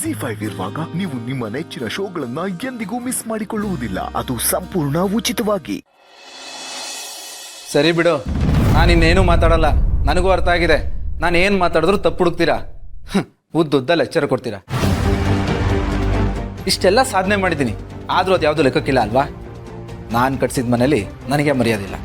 ZEE5 ಇರುವಾಗ ನೀವು ನಿಮ್ಮ ನೆಚ್ಚಿನ ಶೋಗಳನ್ನ ಎಂದಿಗೂ ಮಿಸ್ ಮಾಡಿಕೊಳ್ಳುವುದಿಲ್ಲ. ಅದು ಸಂಪೂರ್ಣ ಉಚಿತವಾಗಿ. ಸರಿ ಬಿಡು, ನಾನು ಇನ್ನೇನು ಮಾತಾಡಲ್ಲ. ನನಗೂ ಅರ್ಥ ಆಗಿದೆ. ನಾನು ಏನು ಮಾತಾಡಿದ್ರು ತಪ್ಪು ಹುಡುಕ್ತೀರಾ, ಉದ್ದುದ್ದ ಲೆಕ್ಚರ್ ಕೊಡ್ತೀರಾ. ಇಷ್ಟೆಲ್ಲ ಸಾಧನೆ ಮಾಡಿದ್ದೀನಿ, ಆದರೂ ಅದು ಯಾವುದೂ ಲೆಕ್ಕಕ್ಕಿಲ್ಲ ಅಲ್ವಾ? ನಾನು ಕಟ್ಸಿದ ಮನೇಲಿ ನನಗೆ ಮರ್ಯಾದಿಲ್ಲ.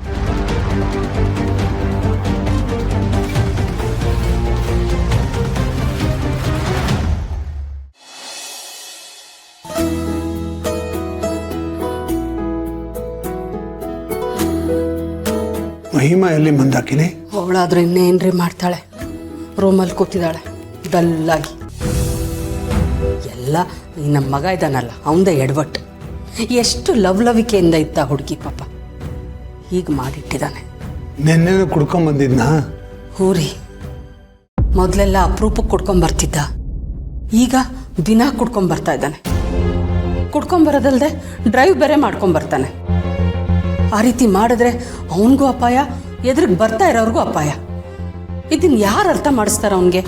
ಮಹಿಮಾ ಎಲ್ಲಿ ಮಂದಾಕಿನಿ? ಅವಳಾದ್ರೆ ಇನ್ನೇನ್ರಿ ಮಾಡ್ತಾಳೆ, ರೂಮಲ್ಲಿ ಕೂತಿದ್ದಾಳೆ ಡಲ್ಲಾಗಿ. ಎಲ್ಲ ನಮ್ಮ ಮಗ ಇದ್ದಾನಲ್ಲ ಅವಂದೇ ಎಡವಟ್ಟು. ಎಷ್ಟು ಲವಿಕೆಯಿಂದ ಇದ್ದ ಹುಡುಗಿ ಪಾಪ ಹೀಗೆ ಮಾಡಿಟ್ಟಿದ್ದಾನೆ. ನೆನ್ನೆನೂ ಕುಡ್ಕೊಂಬಂದಿದ್ನಾ? ಹೂರಿ, ಮೊದಲೆಲ್ಲ ಅಪರೂಪಕ್ಕೆ ಕುಡ್ಕೊಂಬರ್ತಿದ್ದ, ಈಗ ದಿನ ಕುಡ್ಕೊಂಬರ್ತಾ ಇದ್ದಾನೆ. ಕುಡ್ಕೊಂಬರೋದಲ್ದೆ ಡ್ರೈವ್ ಬೇರೆ ಮಾಡ್ಕೊಂಬರ್ತಾನೆ. ಆ ರೀತಿ ಮಾಡಿದ್ರೆ ಅವನಿಗೂ ಅಪಾಯ, ಎದುರಿಗೆ ಬರ್ತಾ ಇರೋರ್ಗೂ ಅಪಾಯ. ಇದನ್ನ ಯಾರು ಅರ್ಥ ಮಾಡಿಸ್ತಾರ ಅವನಿಗೆ?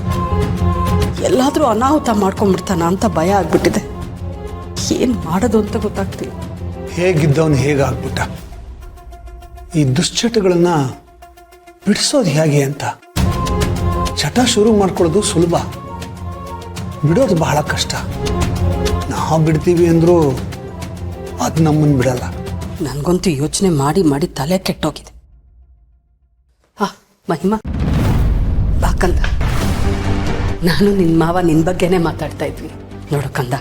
ಎಲ್ಲಾದರೂ ಅನಾಹುತ ಮಾಡ್ಕೊಂಡ್ಬಿಡ್ತಾನ ಅಂತ ಭಯ ಆಗ್ಬಿಟ್ಟಿದೆ. ಏನು ಮಾಡೋದು ಅಂತ ಗೊತ್ತಾಗ್ತಿಲ್ಲ. ಹೇಗಿದ್ದವನು ಹೇಗಾಗ್ಬಿಟ್ಟ. ಈ ದುಶ್ಚಟಗಳನ್ನ ಬಿಡಿಸೋದು ಹೇಗೆ ಅಂತ. ಚಟ ಶುರು ಮಾಡ್ಕೊಳ್ಳೋದು ಸುಲಭ, ಬಿಡೋದು ಬಹಳ ಕಷ್ಟ. ನಾವು ಬಿಡ್ತೀವಿ ಅಂದರೂ ಅದು ನಮ್ಮನ್ನು ಬಿಡಲ್ಲ. ನನಗಂತೂ ಯೋಚನೆ ಮಾಡಿ ಮಾಡಿ ತಲೆ ಕೆಟ್ಟೋಗಿದೆ. ಮಹಿಮಾ ಬಾಕಂದ, ನಾನು ನಿನ್ನ ಮಾವ ನಿನ್ನ ಬಗ್ಗೆನೇ ಮಾತಾಡ್ತಾ ಇದ್ವಿ. ನೋಡು ಕಂದ,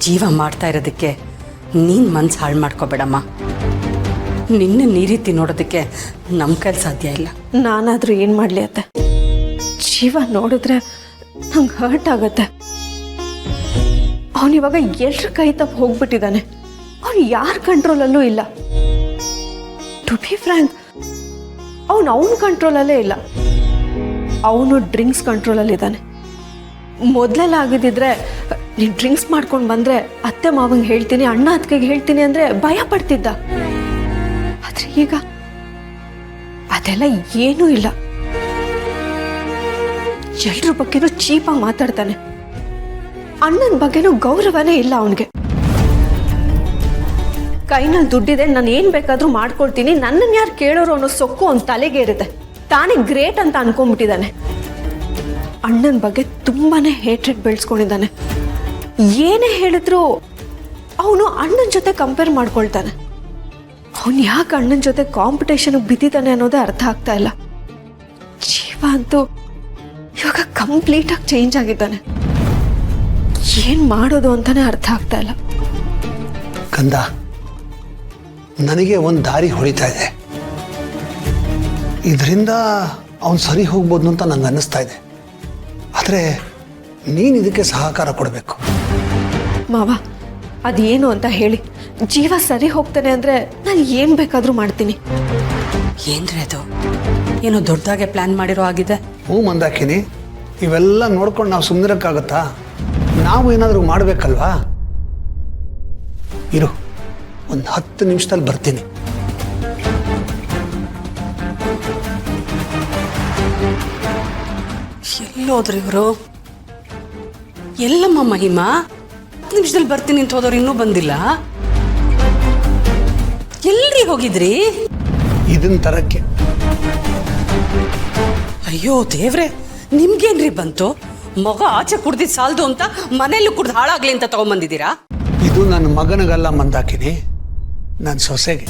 ಜೀವ ಮಾಡ್ತಾ ಇರೋದಕ್ಕೆ ನೀನು ಮನ್ಸು ಹಾಳು ಮಾಡ್ಕೋಬೇಡಮ್ಮ. ನಿನ್ನೆ ಈ ರೀತಿ ನೋಡೋದಕ್ಕೆ ನಮ್ಮ ಕೈಲಿ ಸಾಧ್ಯ ಇಲ್ಲ. ನಾನಾದರೂ ಏನು ಮಾಡಲಿ ಅತ್ತೆ? ಜೀವ ನೋಡಿದ್ರೆ ನಂಗೆ ಹರ್ಟ್ ಆಗತ್ತೆ. ಅವನಿವಾಗ ಎಲ್ರ ಕೈ ತಪ್ಪು ಹೋಗ್ಬಿಟ್ಟಿದ್ದಾನೆ. ಅವನು ಯಾರ ಕಂಟ್ರೋಲಲ್ಲೂ ಇಲ್ಲ. ಟು ಬಿ ಫ್ರ್ಯಾಂಕ್, ಅವನ ಕಂಟ್ರೋಲಲ್ಲೇ ಇಲ್ಲ. ಅವನು ಡ್ರಿಂಕ್ಸ್ ಕಂಟ್ರೋಲಲ್ಲಿದ್ದಾನೆ. ಮೊದಲೆಲ್ಲ ಆಗಿದ್ದಿದ್ರೆ ನೀನು ಡ್ರಿಂಕ್ಸ್ ಮಾಡ್ಕೊಂಡು ಬಂದರೆ ಅತ್ತೆ ಮಾವಂಗೆ ಹೇಳ್ತೀನಿ, ಅಣ್ಣ ಅತ್ತಿಗೆಗೆ ಹೇಳ್ತೀನಿ ಅಂದರೆ ಭಯ ಪಡ್ತಿದ್ದ. ಆದರೆ ಈಗ ಅದೆಲ್ಲ ಏನೂ ಇಲ್ಲ. ಎಲ್ರ ಬಗ್ಗೆನೂ ಚೀಪಾಗಿ ಮಾತಾಡ್ತಾನೆ. ಅಣ್ಣನ ಬಗ್ಗೆನೂ ಗೌರವನೇ ಇಲ್ಲ ಅವನಿಗೆ. ಕೈನಲ್ಲಿ ದುಡ್ಡಿದೆ, ನಾನು ಏನು ಬೇಕಾದರೂ ಮಾಡ್ಕೊಳ್ತೀನಿ, ನನ್ನನ್ನು ಯಾರು ಕೇಳೋರು ಅನ್ನೋ ಸೊಕ್ಕು ಅವನ ತಲೆಗೆ ಇರುತ್ತೆ. ತಾನೇ ಗ್ರೇಟ್ ಅಂತ ಅನ್ಕೊಂಡ್ಬಿಟ್ಟಿದ್ದಾನೆ. ಅಣ್ಣನ ಬಗ್ಗೆ ತುಂಬಾನೇ ಹೇಟ್ರೆಡ್ ಬೆಳೆಸ್ಕೊಂಡಿದ್ದಾನೆ. ಏನೇ ಹೇಳಿದ್ರು ಅವನು ಅಣ್ಣನ ಜೊತೆ ಕಂಪೇರ್ ಮಾಡ್ಕೊಳ್ತಾನೆ. ಅವನು ಯಾಕೆ ಅಣ್ಣನ ಜೊತೆ ಕಾಂಪಿಟೇಷನ್ಗೆ ಬಿದ್ದಿದ್ದಾನೆ ಅನ್ನೋದೇ ಅರ್ಥ ಆಗ್ತಾ ಇಲ್ಲ. ಜೀವ ಅಂತೂ ಇವಾಗ ಕಂಪ್ಲೀಟಾಗಿ ಚೇಂಜ್ ಆಗಿದ್ದಾನೆ. ಏನು ಮಾಡೋದು ಅಂತಾನೆ ಅರ್ಥ ಆಗ್ತಾ ಇಲ್ಲ. ಕಂದ, ನನಗೆ ಒಂದು ದಾರಿ ಹೊಳಿತಾ ಇದೆ. ಇದರಿಂದ ಅವನು ಸರಿ ಹೋಗ್ಬೋದು ಅಂತ ನಂಗೆ ಅನ್ನಿಸ್ತಾ ಇದೆ. ಆದರೆ ನೀನು ಇದಕ್ಕೆ ಸಹಕಾರ ಕೊಡಬೇಕು. ಮಾವ, ಅದೇನು ಅಂತ ಹೇಳಿ. ಜೀವ ಸರಿ ಹೋಗ್ತಾನೆ ಅಂದರೆ ನಾನು ಏನು ಬೇಕಾದರೂ ಮಾಡ್ತೀನಿ. ಏನ್ರಿ ಅದು? ಏನೋ ದೊಡ್ಡದಾಗೆ ಪ್ಲ್ಯಾನ್ ಮಾಡಿರೋ ಆಗಿದೆ. ಹ್ಞೂ ಮಂದಾಕಿನಿ, ಇವೆಲ್ಲ ನೋಡ್ಕೊಂಡು ನಾವು ಸುಮ್ಮನಿರಕ್ಕಾಗತ್ತಾ? ನಾವು ಏನಾದರೂ ಮಾಡಬೇಕಲ್ವಾ? ಇರು, ಒಂದು 10 ನಿಮಿಷದಲ್ಲಿ ಬರ್ತೀನಿ. ಎಲ್ಲೋದ್ರಿ ಇವರು? ಎಲ್ಲಮ್ಮ ಮಹಿಮಾ? 10 ನಿಮಿಷದಲ್ಲಿ ಬರ್ತೀನಿ ಅಂತ ಹೋದವ್ರು ಇನ್ನೂ ಬಂದಿಲ್ಲ. ಎಲ್ರಿಗೆ ಹೋಗಿದ್ರಿ? ಇದನ್ನ ತರಕ್ಕೆ. ಅಯ್ಯೋ ದೇವ್ರೆ, ನಿಮ್ಗೇನ್ರಿ ಬಂತು? ಮಗ ಆಚೆ ಕುಡ್ದಿದ್ ಸಾಲ್ದು ಅಂತ ಮನೆಯಲ್ಲೂ ಕುಡ್ದು ಹಾಳಾಗ್ಲಿ ಅಂತ ತಗೊಂಬಂದಿದ್ದೀರಾ? ಇದು ನನ್ನ ಮಗನಿಗಲ್ಲ ಮಂದಾಕಿನಿ, ನನ್ನ ಸೊಸೆಗೆ.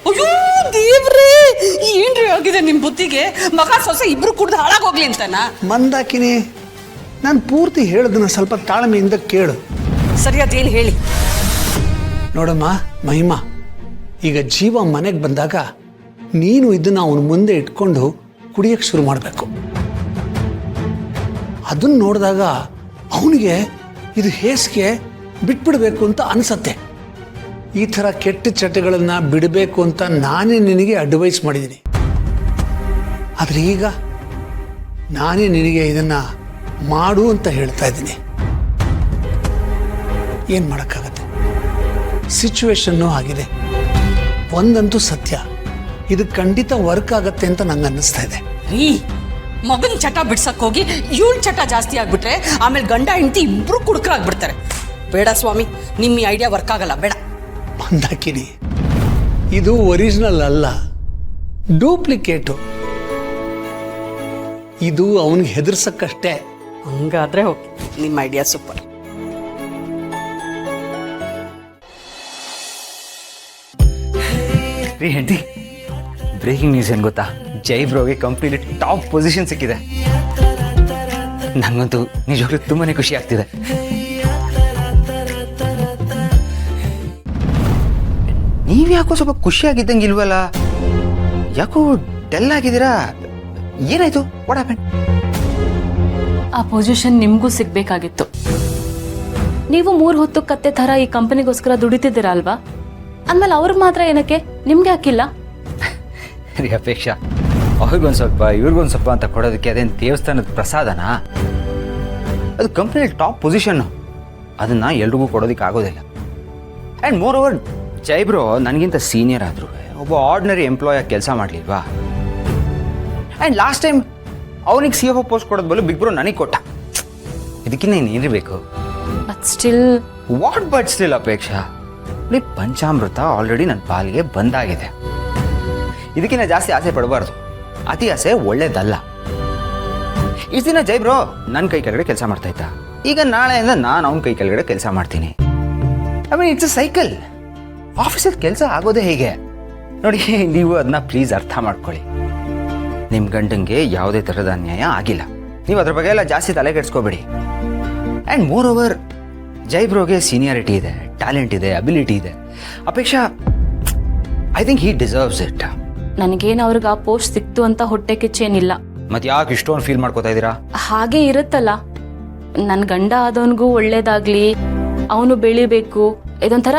ಅಯ್ಯೋ ದೇವ್ರೆ, ಏನ್ರಿ ಆಗಿದೆ ನಿಮ್ ಬುದ್ಧಿಗೆ? ಮಗ ಸೊಸೆ ಇಬ್ರು ಕುಡ್ದು ಹಾಳಾಗೋಗ್ಲಿ ಅಂತನ? ಮಂದಾಕಿನಿ, ನಾನು ಪೂರ್ತಿ ಹೇಳೋದನ್ನ ಸ್ವಲ್ಪ ತಾಳ್ಮೆಯಿಂದ ಕೇಳು. ಸರಿ, ಅದೇನು ಹೇಳಿ. ನೋಡಮ್ಮ ಮಹಿಮಾ, ಈಗ ಜೀವ ಮನೆಗೆ ಬಂದಾಗ ನೀನು ಇದನ್ನ ಅವನ ಮುಂದೆ ಇಟ್ಕೊಂಡು ಕುಡಿಯಕ್ಕೆ ಶುರು ಮಾಡಬೇಕು. ಅದನ್ನ ನೋಡಿದಾಗ ಅವನಿಗೆ ಇದು ಹೇಸಿಗೆ ಬಿಟ್ಬಿಡ್ಬೇಕು ಅಂತ ಅನಿಸತ್ತೆ. ಈ ಥರ ಕೆಟ್ಟ ಚಟಗಳನ್ನು ಬಿಡಬೇಕು ಅಂತ ನಾನೇ ನಿನಗೆ ಅಡ್ವೈಸ್ ಮಾಡಿದ್ದೀನಿ. ಆದರೆ ಈಗ ನಾನೇ ನಿನಗೆ ಇದನ್ನು ಮಾಡು ಅಂತ ಹೇಳ್ತಾ ಇದ್ದೀನಿ. ಏನು ಮಾಡೋಕ್ಕಾಗತ್ತೆ, ಸಿಚುವೇಶನ್ನು ಆಗಿದೆ. ಒಂದಂತೂ ಸತ್ಯ, ಇದು ಖಂಡಿತ ವರ್ಕ್ ಆಗತ್ತೆ ಅಂತ ನಂಗೆ ಅನ್ನಿಸ್ತಾ ಇದೆ. ರೀ, ಮಗನ ಚಟ ಬಿಡ್ಸಕ್ ಹೋಗಿ ಇವಳ ಚಟ ಜಾಸ್ತಿ ಆಗ್ಬಿಟ್ರೆ ಆಮೇಲೆ ಗಂಡ ಹೆಂಡತಿ ಇಬ್ರು ಕುಡುಕರಾಗ್ಬಿಡ್ತಾರೆ. ಬೇಡ ಸ್ವಾಮಿ, ನಿಮ್ಮ ಈ ಐಡಿಯಾ ವರ್ಕ್ ಆಗಲ್ಲ, ಬೇಡ. ಮಂದಾಕಿನಿ, ಇದು ಒರಿಜಿನಲ್ ಅಲ್ಲ, ಡೂಪ್ಲಿಕೇಟು. ಇದು ಅವನಿಗೆ ಹೆದರ್ಸಕ್ಕಷ್ಟೇ. ಹಂಗಾದ್ರೆ ಓಕೆ, ನಿಮ್ಮ ಐಡಿಯಾ ಸೂಪರ್. ರೀ ಹೆಂಡತಿ, ಬ್ರೇಕಿಂಗ್ ನ್ಯೂಸ್ ಏನು ಗೊತ್ತಾ? ಜೈ ಬ್ರೋಗೆ ಕಂಪ್ನಿಲಿ ಟಾಪ್ ಪೊಸಿಷನ್ ಸಿಕ್ಕಿದೆ. ನನಗಂತೂ ನಿಜವಾಗ್ಲೂ ತುಂಬಾನೇ ಖುಷಿ ಆಗ್ತಿದೆ. ನೀವು ಯಾಕೋ ಸ್ವಲ್ಪ ಖುಷಿಯಾಗಿದ್ದಂಗೆ ಇಲ್ವಲ್ಲ? ಯಾಕೋ ಡಲ್ ಆಗಿದ್ದೀರಾ? ಏನಾಯ್ತು? What happen? ಆ ಪೊಸಿಷನ್ ನಿಮಗೂ ಸಿಗ್ಬೇಕಾಗಿತ್ತು. ನೀವು 3 ಹೊತ್ತು ಕತ್ತೆ ಥರ ಈ ಕಂಪನಿಗೋಸ್ಕರ ದುಡಿತಿದ್ದೀರಾ ಅಲ್ವಾ? ಅಂದಮೇಲೆ ಅವ್ರಿಗೆ ಮಾತ್ರ ಏನಕ್ಕೆ, ನಿಮ್ಗೆ ಹಾಕಿಲ್ಲ? ರೀ ಅಪೇಕ್ಷಾ, ಅವ್ರಿಗೊಂದು ಸ್ವಲ್ಪ ಇವ್ರಿಗೊಂದು ಸ್ವಲ್ಪ ಅಂತ ಕೊಡೋದಕ್ಕೆ ಅದೇನು ದೇವಸ್ಥಾನದ ಪ್ರಸಾದನಾ? ಅದು ಕಂಪ್ನಿಯಲ್ಲಿ ಟಾಪ್ ಪೊಸಿಷನ್ನು, ಅದನ್ನು ಎಲ್ರಿಗೂ ಕೊಡೋದಕ್ಕೆ ಆಗೋದಿಲ್ಲ. ಆ್ಯಂಡ್ ಮೋರ್ ಓವರ್ ಜೈಬ್ರೋ ನನಗಿಂತ ಸೀನಿಯರ್ ಆದರೂ ಒಬ್ಬ ಆರ್ಡಿನರಿ ಎಂಪ್ಲಾಯಾಗಿ ಕೆಲಸ ಮಾಡಲಿಲ್ವಾ? ಆ್ಯಂಡ್ ಲಾಸ್ಟ್ ಟೈಮ್ ಅವನಿಗೆ CFO ಪೋಸ್ಟ್ ಕೊಡೋದು ಬದಲು ಬಿಗ್ ಬ್ರೋ ನನಗೆ ಕೊಟ್ಟ. ಇದಕ್ಕಿಂತ ಏನಿರಬೇಕು? But still what but still Apeksha? ಪಂಚಾಮೃತ ಆಲ್ರೆಡಿ ನನ್ನ ಪಾಲಿಗೆ ಬಂದಾಗಿದೆ. ಇದಕ್ಕಿಂತ ಜಾಸ್ತಿ ಆಸೆ ಪಡಬಾರ್ದು. ಅತಿ ಆಸೆ ಒಳ್ಳೇದಲ್ಲ. ಇಷ್ಟು ದಿನ ಜೈಬ್ರೋ ನನ್ನ ಕೈ ಕೆಳಗಡೆ ಕೆಲಸ ಮಾಡ್ತಾ ಇದ್ದ. ಈಗ ನಾಳೆಯಿಂದ ನಾನು ಅವನ ಕೈ ಕೆಳಗಡೆ ಕೆಲಸ ಮಾಡ್ತೀನಿ. I mean it's a cycle. ಆಫೀಸಲ್ಲಿ ಕೆಲಸ ಆಗೋದೇ ಹೇಗೆ ನೋಡಿ. ನೀವು ಅದನ್ನ ಪ್ಲೀಸ್ ಅರ್ಥ ಮಾಡ್ಕೊಳ್ಳಿ. ನಿಮ್ಮ ಗಂಡಂಗೆ ಯಾವುದೇ ಥರದ ಅನ್ಯಾಯ ಆಗಿಲ್ಲ. ನೀವು ಅದ್ರ ಬಗ್ಗೆ ಎಲ್ಲ ಜಾಸ್ತಿ ತಲೆ ಕೆಡಿಸ್ಕೋಬೇಡಿ. ಆ್ಯಂಡ್ ಮೋರ್ ಓವರ್ ಜೈಬ್ರೋಗೆ ಸೀನಿಯಾರಿಟಿ ಇದೆ, ಟ್ಯಾಲೆಂಟ್ ಇದೆ, ಅಬಿಲಿಟಿ ಇದೆ. Apeksha, I think he deserves it. ನನಗೇನು ಅವ್ರಿಗೆ ಆ ಪೋಸ್ಟ್ ಸಿಕ್ತು ಅಂತ ಹೊಟ್ಟೆ ಕಿಚ್ಚೇನಿಲ್ಲ. ಮತ್ತೆ ಯಾಕೆ ಇಷ್ಟೊಂದು ಫೀಲ್ ಮಾಡ್ಕೋತಾ ಇದ್ದೀರಾ? ಹಾಗೆ ಇರುತ್ತಲ್ಲ, ನನ್ನ ಗಂಡ ಆದವನಿಗೂ ಒಳ್ಳೇದಾಗ್ಲಿ, ಅವನು ಬೆಳಿಬೇಕು, ಇದೊಂಥರ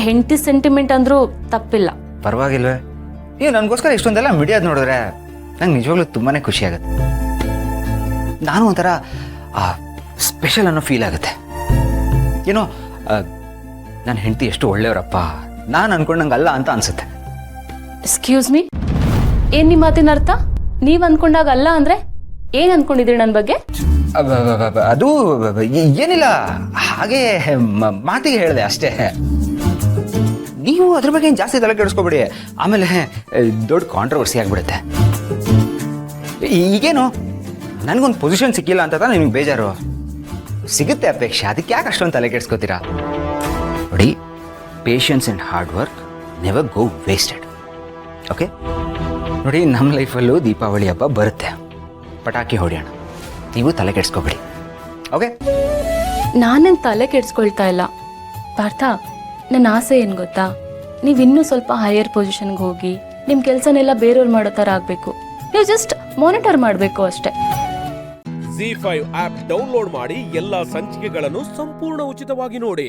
ಹೆಂಡತಿ ಸೆಂಟಿಮೆಂಟ್ ಅಂದ್ರೂ ತಪ್ಪಿಲ್ಲ. ಪರವಾಗಿಲ್ವೇ? ನೀವು ನನಗೋಸ್ಕರ ಇಷ್ಟೊಂದೆಲ್ಲ ಮಿಡಿಯೋದು ನೋಡಿದ್ರೆ ನಂಗೆ ನಿಜವಾಗ್ಲೂ ತುಂಬಾ ಖುಷಿ ಆಗುತ್ತೆ. ನಾನು ಒಂಥರ ಸ್ಪೆಷಲ್ ಅನ್ನೋ ಫೀಲ್ ಆಗುತ್ತೆ. ಏನೋ ನನ್ನ ಹೆಂಡತಿ ಎಷ್ಟು ಒಳ್ಳೆಯವರಪ್ಪ, ನಾನು ಅನ್ಕೊಂಡಂಗೆ ಅಲ್ಲ ಅಂತ ಅನ್ಸುತ್ತೆ. ಎಕ್ಸ್ಕ್ಯೂಸ್ ಮೀ, ಏನ್ ನಿಮ್ಮ ಮಾತಿನ ಅರ್ಥ? ನೀವ್ ಅನ್ಕೊಂಡಾಗ ಅಲ್ಲ ಅಂದ್ರೆ ಏನ್ ಅನ್ಕೊಂಡಿದ್ದೀರಿ ನನ್ನ ಬಗ್ಗೆ? ಅದು ಏನಿಲ್ಲ, ಹಾಗೆ ಮಾತಿಗೆ ಹೇಳಿದೆ ಅಷ್ಟೇ. ನೀವು ಅದ್ರ ಬಗ್ಗೆ ಏನು ಜಾಸ್ತಿ ತಲೆ ಕೆಡಿಸ್ಕೊಬೇಡಿ, ಆಮೇಲೆ ದೊಡ್ಡ ಕಾಂಟ್ರವರ್ಸಿ ಆಗಿಬಿಡುತ್ತೆ. ಈಗೇನು ನನಗೊಂದು ಪೊಸಿಷನ್ ಸಿಕ್ಕಿಲ್ಲ ಅಂತ ನಿಮಗೆ ಬೇಜಾರು? ಸಿಗುತ್ತೆ ಅಪೇಕ್ಷೆ, ಅದಕ್ಕೆ ಯಾಕೆ ಅಷ್ಟೊಂದು ತಲೆ ಕೆಡಿಸ್ಕೋತೀರಾ? ನೋಡಿ, patience and hard work never go wasted. Okay ನೋಡಿ, ನಮ್ಮ ಲೈಫಲ್ಲೂ ದೀಪಾವಳಿ ಹಬ್ಬ ಬರುತ್ತೆ, ಪಟಾಕಿ ಹೊಡೆಯೋಣ. ನೀವು ತಲೆ ಕೆಡಿಸ್ಕೋಬೇಡಿ, ಓಕೆ? ನಾನೇನು ತಲೆ ಕೆಡ್ಸ್ಕೊಳ್ತಾ ಇಲ್ಲ ಪಾರ್ಥ. ನನ್ನ ಆಸೆ ಏನು ಗೊತ್ತಾ? ನೀವು ಇನ್ನೂ ಸ್ವಲ್ಪ ಹೈಯರ್ ಪೊಸಿಷನ್ಗೆ ಹೋಗಿ ನಿಮ್ಮ ಕೆಲಸನೆಲ್ಲ ಬೇರೆಯವ್ರು ಮಾಡೋ ಥರ ಆಗಬೇಕು. ನೀವು ಜಸ್ಟ್ ಮಾನಿಟರ್ ಮಾಡಬೇಕು ಅಷ್ಟೇ. ZEE5 ಆಪ್ ಡೌನ್ಲೋಡ್ ಮಾಡಿ ಎಲ್ಲಾ ಸಂಚಿಕೆಗಳನ್ನು ಸಂಪೂರ್ಣ ಉಚಿತವಾಗಿ ನೋಡಿ.